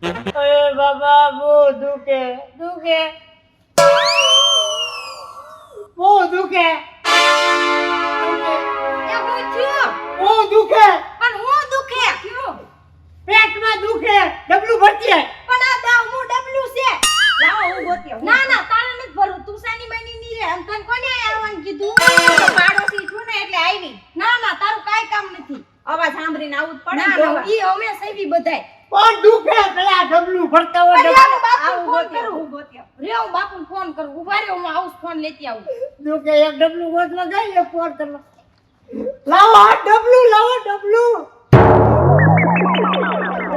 અરે બાબા બહુ દુખે દુખે બહુ દુખે એ હું છું બહુ દુખે પણ હું દુખે ક્યું પેટમાં દુખે ડબલું ભરતી પણ આ દાવ હું ડબલું છે લાવો હું ગોતી ના ના તારે નથી ભરવું તું સાની માની ની રે અન તને કોને આવવાનું કીધું પાડોશી છું ને એટલે આવી ના ના તારું કાઈ કામ નથી અવાજ સાંભળીને આવું જ પડે ને ઈ અમે સેવી બધાય પણ દુખે પેલા ડબલું ભરતા હોય આવું ફોન કરું હું ગોતી રે હું બાપુને ફોન કરું ઉભા રે હું આવું ફોન લેતી આવું દુખે એક ડબલું ગોતવા ગઈ એક ફોન કરવા લાવો આ ડબલું લાવો ડબલું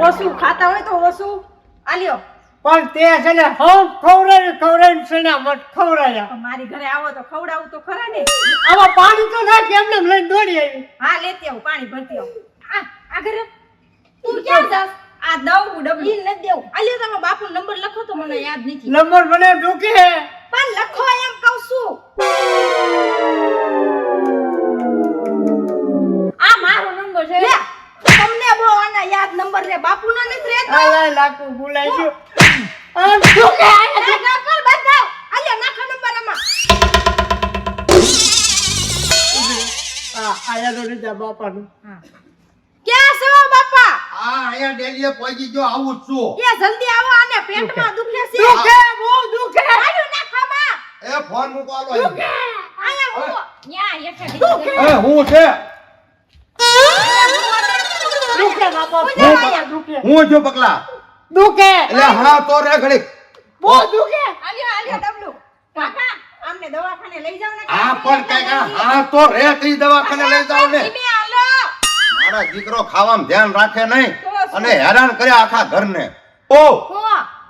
ઓસુ ખાતા હોય તો ઓસુ આલ્યો પણ તે છે ને હમ ખવરાય સેના મત ખવરાયા મારી ઘરે આવો તો ખવડાવું તો ખરા ને આમાં પાણી તો નાખ એમને લઈને દોડી આવી હા લેતી આવું પાણી ભરતી આવું આ ઘરે તું ક્યાં જાસ આ દઉં ડબલી ન દેવું આલ્યો તમે બાપુ નંબર લખો તો મને યાદ નથી નંબર મને દુખે પણ લખો એમ કહું છું આ મારો નંબર છે લે તમને બહુ આના યાદ નંબર રે બાપુના નથી રહેતો આલા લાકુ ભૂલાઈ ગયો આ દુખે ના કર બતાવ આલ્યો નાખો નંબર આમાં આયા તો નથી બાપાનું હા ક્યાં છો બાપા અહીંયા ડેલીએ પહોંચી ગયો આવું જ છું એ જલ્દી આવો આને પેટમાં દુખે છે દુખે બહુ દુખે આલ્યો નાખવામાં એ ફોન મૂકો આલો આયા હું ન્યા યકે એ હું છે દુખે બાપા દુખે હું જો પકલા દુખે એટલે હા તો રે ઘડી બહુ દુખે આલ્યો ડબલું કાકા આમને દવાખાને લઈ જાવ ને આ પણ કઈ હા તો રે કઈ દવાખાને લઈ જાવ ને ધીમે હાલો મારા દીકરો ખાવામાં ધ્યાન રાખે નહીં અને હેરાન કરે આખા ઘરને ઓ હો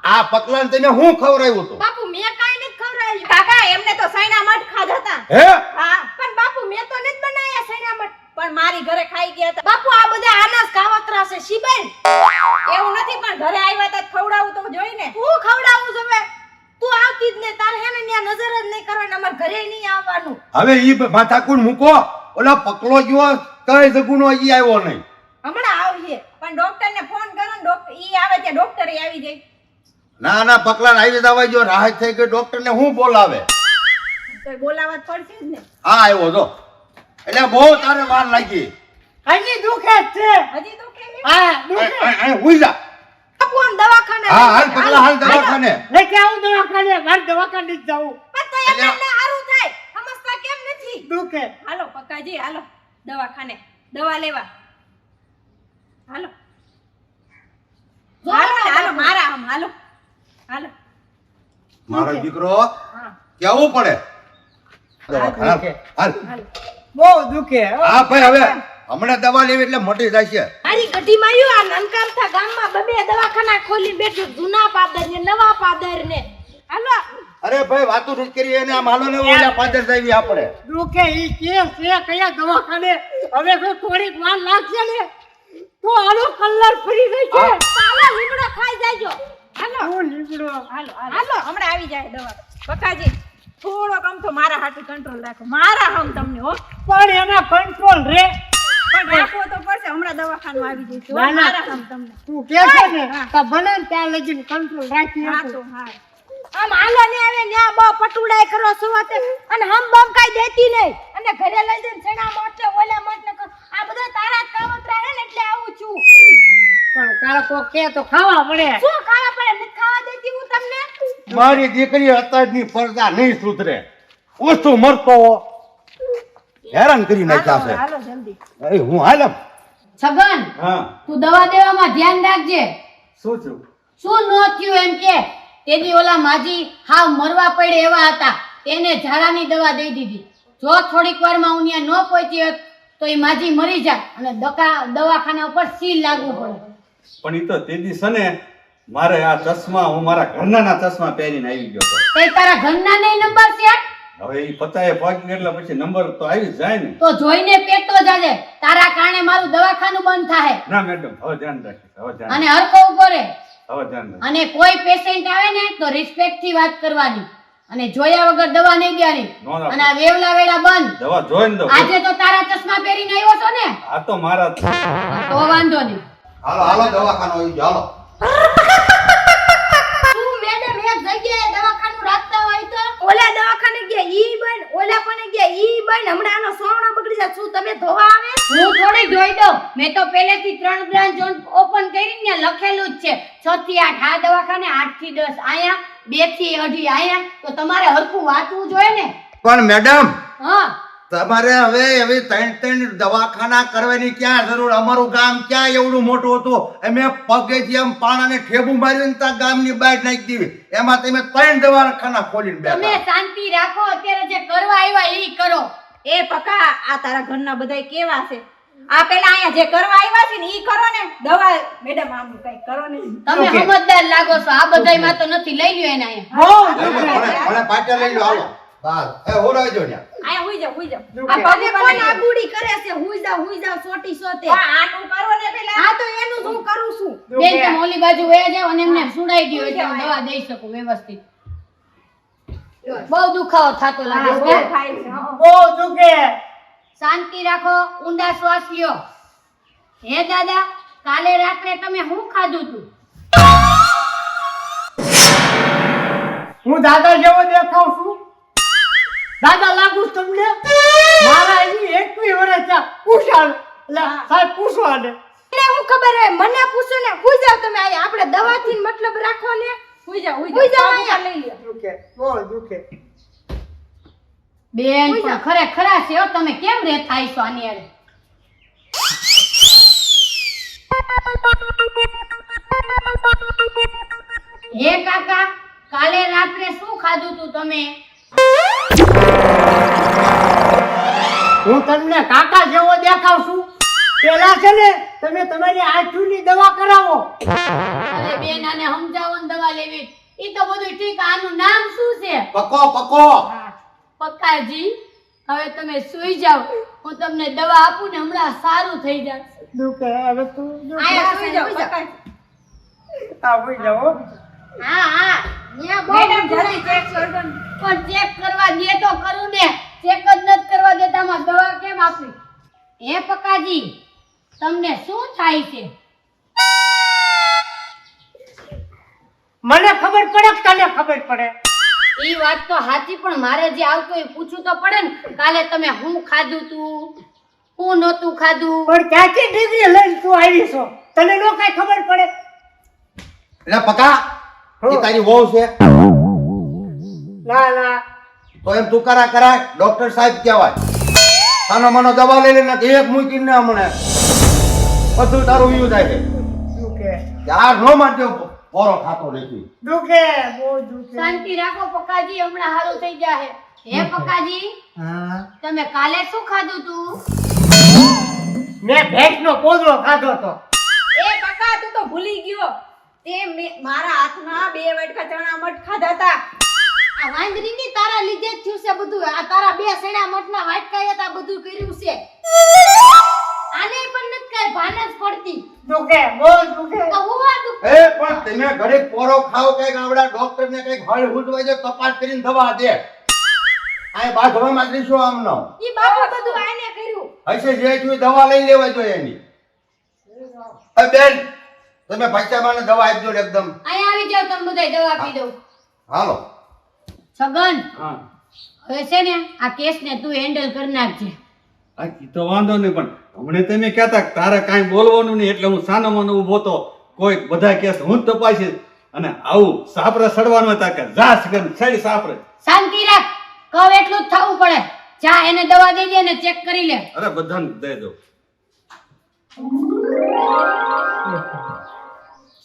આ પકલાને તને હું ખવરાયું તું બાપુ મે કાઈ નથી ખવરાયું કાકા એમને તો સૈના મઠ ખાધા હતા હે હા પણ બાપુ મે તો નથી બનાયા સૈના મઠ પણ મારી ઘરે ખાઈ ગયા હતા બાપુ આ બધા આનાસ કાવતરા છે શીબેન એવું નથી પણ ઘરે આવ્યા તા ખવડાવું તો જોઈને હું ખવડાવું જવે તું આવતી જ ને તાર હે ને ન્યા નજર જ નહીં કરવાની અમાર ઘરે નહીં આવવાનું હવે ઈ માથાકૂટ મૂકો ઓલા પકલો ગયો કઈ જગુનો ઈ આવ્યો નહીં હમણાં આવશે પણ ડોક્ટરને ફોન કરો ને ડોક્ટર ઈ આવે ત્યાં ડોક્ટર આવી જાય ના ના પકલાને આવી જવા જો રાહત થઈ ગઈ ડોક્ટરને હું બોલાવે તો બોલાવત પડશે જ ને હા આવ્યો જો એટલે બહુ તારે વાર લાગી હજી દુખે જ છે હજી દુખે ને હા દુખે અહીં હુઈ જા બાપુ આમ દવાખાને હા હાલ પકલા હાલ દવાખાને લેકે આવું દવાખાને મારે દવાખાને જ જવું પણ તો એમને સારું થાય સમજતા કેમ નથી દુખે હાલો પક્કાજી હાલો દવાખાને દવા લેવા હાલો હાલો હાલો મારા આમ હાલો હાલો મારો દીકરો હા કેવું પડે દવાખાને હાલ બહુ દુખે હા ભાઈ હવે હમણાં દવા લેવી એટલે મટી જશે મારી ગઢીમાં આવ્યું આ નનકામથા ગામમાં બબે દવાખાના ખોલી બેઠું જૂના પાદર ને નવા પાદર ને હાલો અરે ભાઈ વાતો નથી કરી એને આમ હાલો ને ઓલા પાદર જાવી આપણે દુખે ઈ કે છે કયા દવાખાને હવે તો થોડીક વાર લાગશે ને તો આનો કલર ફરી ગઈ છે પાલા લીમડો ખાઈ જાજો હાલો હું નીકળો હાલો હાલો હમણાં આવી જાય દવા બકાજી થોડો કમ તો મારા હાટુ કંટ્રોલ રાખો મારા હમ તમને હો પણ એના કંટ્રોલ રે પણ રાખવો તો પડશે હમણાં દવાખાનું આવી જઈશું ના, ના. મારા હમ તમને તું કે છે ને તો ભલે ને ત્યાં લગીને કંટ્રોલ રાખી હા આપું. તો હા આમ હાલો ને આવે ન્યા બહુ પટુડાઈ કરો સુવાતે અને હમ બમ કાઈ દેતી નહીં અને ઘરે લઈ જઈને છેણા મોટલે ઓલા મોટલે આ બધા તારા જ કાવતરા હે ને એટલે આવું છું પણ તારા કોક કે તો ખાવા પડે શું ખાવા પડે નથી ખાવા દેતી હું તમને મારી દીકરી અત્યારની પડદા નહીં સુધરે ઓછું મરતો હેરાન કરી નાખ્યા છે હાલો જલ્દી એ હું હાલમ છગન હા તું દવા દેવામાં ધ્યાન રાખજે શું છું શું નો થયું એમ કે તેની ઓલા માજી હાવ મરવા પડે એવા હતા તેને ઝાડાની દવા દઈ દીધી જો થોડીક વારમાં હું ત્યાં ન પહોંચી હોત તો એ માજી મરી જાય અને દવાખાના ઉપર સીલ લાગવું પડે પણ ઈ તો તેદી છે ને મારે આ ચશ્મા હું મારા ઘરના ચશ્મા પહેરીને આવી ગયો હતો તે તારા ઘરના નહીં નંબર છે હવે ઈ પતાએ પહોંચી એટલે પછી નંબર તો આવી જ જાય ને તો જોઈને પેટતો જાજે તારા કારણે મારું દવાખાનું બંધ થાય ના મેડમ હવે ધ્યાન રાખીશ હવે ધ્યાન અને હરકો ઉભો રહે હવે ધ્યાન રાખીશ અને કોઈ પેશન્ટ આવે ને તો રિસ્પેક્ટ થી વાત કરવાની અને જોયા વગર દવા નહીં દેવાની નો ના. અને આ વેવલા વેડા બંધ દવા જોઈને દો આજે તો તારા ચશ્મા પહેરીને આવ્યો છો ને આ તો મારા તો વાંધો નહીં હાલો હાલો દવાખાનો આવી જાઓ હાલો શિબાઈ હમણાં આનો સોવણો બગડી જાય શું તમે ધોવા આવે હું થોડી જોઈ દઉં. મેં તો પહેલેથી 3 બ્રાન્ચ ઓપન કરી ને લખેલું જ છે 6 થી 8 આ દવાખાને 8 થી 10 આયા 2 થી 2.5 આયા. તો તમારે હરખું વાંચવું જોઈએ ને. પણ મેડમ હા તમારે હવે એવી 3 દવાખાના કરવાની ક્યાં જરૂર? અમારું ગામ ક્યાં એવડું મોટું હતું? અમે પગેથી આમ પાણાને ઠેબુ મારીને ત્યાં ગામની બહાર નાખી દીધી. એમાં તમે 3 દવાખાના ખોલીને તમે બેઠા. શાંતિ રાખો. અત્યારે જે કરવા આવ્યા એ કરો. એ પકા આ તારા ઘરના બધાય કેવા છે આ પેલા અહીંયા જે કરવા આવ્યા છે ને ઈ કરો ને દવા મેડમ આમ કઈ કરો ને તમે સમજદાર લાગો છો. આ બધાયમાં તો નથી. લઈ લ્યો એને અહીંયા. બહુ લઈ લો, ભલે પાટા લઈ લો, હાલો. બસ, એ હોરાઈ જો ન્યા. આયા હુઈ જાવ આ પગે કોણ આબુડી કરે છે હુઈ જાવ સોટી સોતે આટું કરો ને પેલા હા તો એનું જ હું કરું છું બેન તમે ઓલી બાજુ વયા જાઓ અને એમને સુડાઈ દ્યો એટલે હું દવા દઈ શકું વ્યવસ્થિત. બહુ દુખાવો થતો લાગે બહુ છે. થાય છે હો. બહુ દુખે. શાંતિ રાખો. ઊંડા શ્વાસ લ્યો. હે દાદા કાલે રાત્રે તમે શું ખાધું તું? હું દાદા જેવો દેખાવ છું? દાદા લાગુ છું તમને? મારા એની 21 વર્ષ થયા. પૂછાણ એટલે સાહેબ પૂછવા દે. એને હું ખબર હોય મને પૂછો ને હુઈ જાવ તમે આયા આપણે દવાથી મતલબ રાખો ને હુઈ જાવ અહીંયા લઈ લ્યો દુખે બહુ દુખે. બેન પણ ખરેખરા છે હો. તમે કેમ રે થાય છો આની હારે? હે કાકા કાલે રાત્રે શું ખાધું તું તમે? હું તમને કાકા જેવો દેખાવ છું? પેલા છે ને તમે તમારી આંખની દવા કરાવો. અરે બેન આને સમજાવો ને દવા લેવી. ઈ તો બધું ઠીક. આનું નામ શું છે? પકો. પક્કાજી હવે તમે સુઈ જાઓ. હું તમને દવા આપું ને હમણાં સારું થઈ જશે. દુખે હવે તું દુખે. આયા સુઈ જાવ પકા આ હોઈ જાઓ. હા હા ન્યા બહુ મેડમ જલ્દી ચેક કરજો ને. પણ ચેક કરવા દે તો કરું ને. ચેક જ નથી કરવા દેતા માં દવા કેમ આપી? હે પક્કાજી તમને શું થાય છે? મને ખબર પડે કે તને ખબર પડે? ઈ વાત તો સાચી પણ મારે જે આવતું એ પૂછવું તો પડે ને. કાલે તમે શું ખાધું તું શું નહોતું ખાધું? પણ ક્યાંથી ડિગ્રી લઈને તું આવી છો? તને નો કઈ ખબર પડે? એટલે પકા એ તારી વહુ છે? ના ના તો એમ તું કરાય ડોક્ટર સાહેબ કહેવાય. સાનો મનો દવા લઈ લે ને એક મૂકીને હમણે બધું તારું યુ થાય છે. દુખે યાર નો મારજો પોરો ખાતો નથી. દુખે બહુ દુખે. શાંતિ રાખો પક્કાજી હમણાં સારું થઈ જાહે. હે પક્કાજી હા તમે કાલે શું ખાધું તું? મેં ભેંસનો પોદરો ખાધો તો. એ પકા તું તો ભૂલી ગયો તે મારા હાથમાં 2 વાટકા ચણા મઠ ખાધા હતા આ વાંદરીની તારા લીધે જ થયું છે બધું. આ તારા 2 સેણા મઠના વાટકાએ તા બધું કર્યું છે. આને પણ નથી કઈ ભાન જ પડતી. દુખે બહુ દુખે. તો હુવા તું એ પણ તમે ઘડીક પોરો ખાવ કઈક આવડા ડોક્ટર ને કઈક હળ હુજવાય છે તપાસ કરીને દવા દે. આ બાધવામાં દઈશું આમનો ઈ બાપુ બધું આને કર્યું હશે જે જોઈએ દવા લઈ લેવા જોઈએ એની. એ બેન તમે ભાઈચામાને દવા આપજો ને એકદમ. અહીંયા આવી જાવ તમે બધાય દવા આપી દઉં. હાલો. છગન હા હવે છે ને આ કેસને તું હેન્ડલ કરી નાખજે. આ ઈ તો વાંધો નહીં પણ હમણે તમે કહેતા કે તારે કાંઈ બોલવાનું નહીં એટલે હું સાનો માનો ઊભો તો કોઈ બધા કેસ હું જ તપાસીશ અને આવું સાપરે સડવાનું હતા કે જા સગન સડી સાપરે. શાંતિ રાખ. કહું એટલું જ થવું પડે. જા એને દવા દઈ દે ને ચેક કરી લે. અરે બધાને દઈ દો.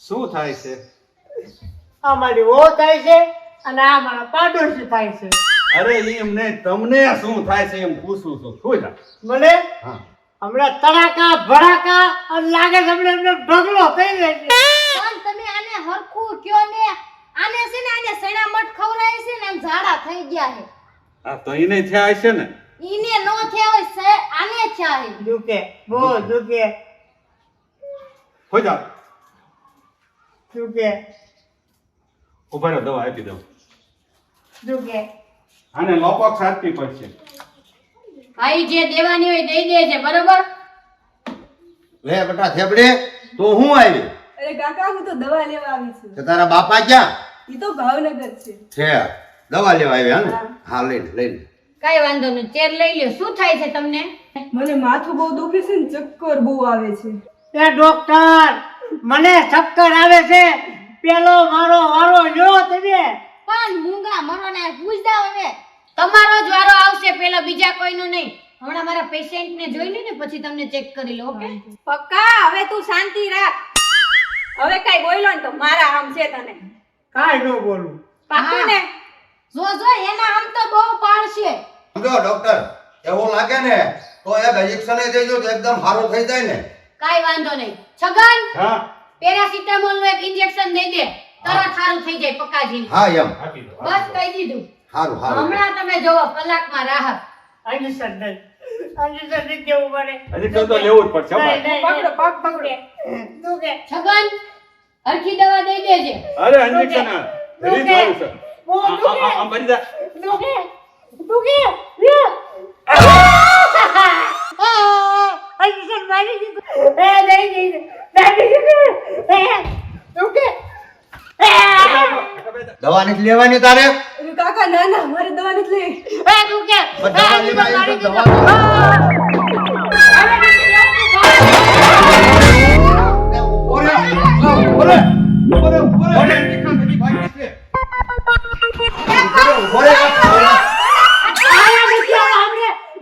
શું થાય છે? આ મારી વહુ થાય છે અને આ મારા પાડોશી થાય છે. અરે એમ નહીં તમને શું થાય છે એમ પૂછું છું. શું છે? મને હા. હમણાં તડાકા ભડાકા અને લાગે છે હમણાં એમને ઢગલો થઈ જાય છે. પણ તમે આને હરખું કયો ને. આને છે ને આને સેણા મઠ ખવરાય છે ને આમ ઝાડા થઈ ગયા છે. આ તો એને થયા હશે ને. ઈને નો થયા હોય સે આને થયા છે. દુખે બહુ દુખે હો જા દુખે ઉભા રહો દવા આપી દઉં. દુખે. આને લોકોક આપવી પડશે. ભાઈ જે દેવાની હોય દઈ દેજે બરોબર. લે બેટા થેબડે તો હું આવી અરે કાકા હું તો દવા લેવા આવી છું કે તારા બાપા ક્યાં ઈ તો ભાવનગર છે છે? દવા લેવા આવ્યા ને? હા લઈને કઈ વાંધો નહીં, ચેર લઈ લ્યો. શું થાય છે તમને? મને માથું બહુ દુખે છે ને ચક્કર બહુ આવે છે. એ ડોક્ટર, મને ચક્કર આવે છે. પેલો મારો વારો લ્યો તમે. પણ મૂંગા મરોને પૂછતા હવે તમારો જ વારો આવશે, પેલા બીજા કોઈનો નહીં. હમણાં મારા પેશન્ટ ને જોઈ લે ને પછી તમને ચેક કરી લો. ઓકે પક્કા હવે તું શાંતિ રાખ. હવે કઈ બોલ્યો ને તો મારા આમ છે તને. કાંઈ ન બોલું. પાક્કું ને? જો એના આમ તો બહુ પાડશે. જો ડોક્ટર એવું લાગે ને તો એક ઇન્જેક્શન દેજો તો એકદમ સારું થઈ જાય ને. કાઈ વાંધો નહીં. છગન હા પેરાસિટામોલ નું એક ઇન્જેક્શન દઈ દે, તરત સારું થઈ જાય પક્કાજી. હા એમ આપી દો. બસ કહી દીધું. સારું સારું. હમણાં તમે જોવો કલાકમાં રાહત. અંજસર નહીં. અંજસર નહીં દેવું પડે. હજી તો લેવું જ પડશે હો ભાઈ. નહીં, પકડો પગ પકડો. તું કે છગન હરખી દવા દઈ દેજે. અરે ઇન્જેક્શન રીત સારું છે. આમ બની જા. તું કે અંજસર મારી દીધું. નહીં તું કે દવા નથી લેવાની તારે? અરે કાકા ના ના મારે દવા નથી લેવી. તું કે પણ દવા લેવા આવી તો દવા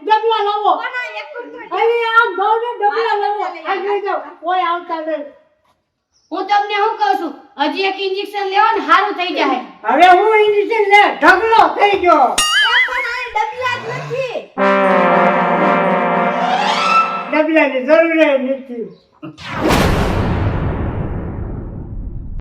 ડબલા લાવો. હવે આમ ભાવને ડબલા લાવો. આગળ જાઓ. કોઈ આવતા નહીં. હું તમને શું કહું છું, હજી એક ઇન્જેક્શન લેવો ને સારું થઈ જાય. હવે હું ઇન્જેક્શન લે ઢગલો થઈ ગયો. પણ આ ડબલા જ નથી. ડબલાની જરૂર નથી.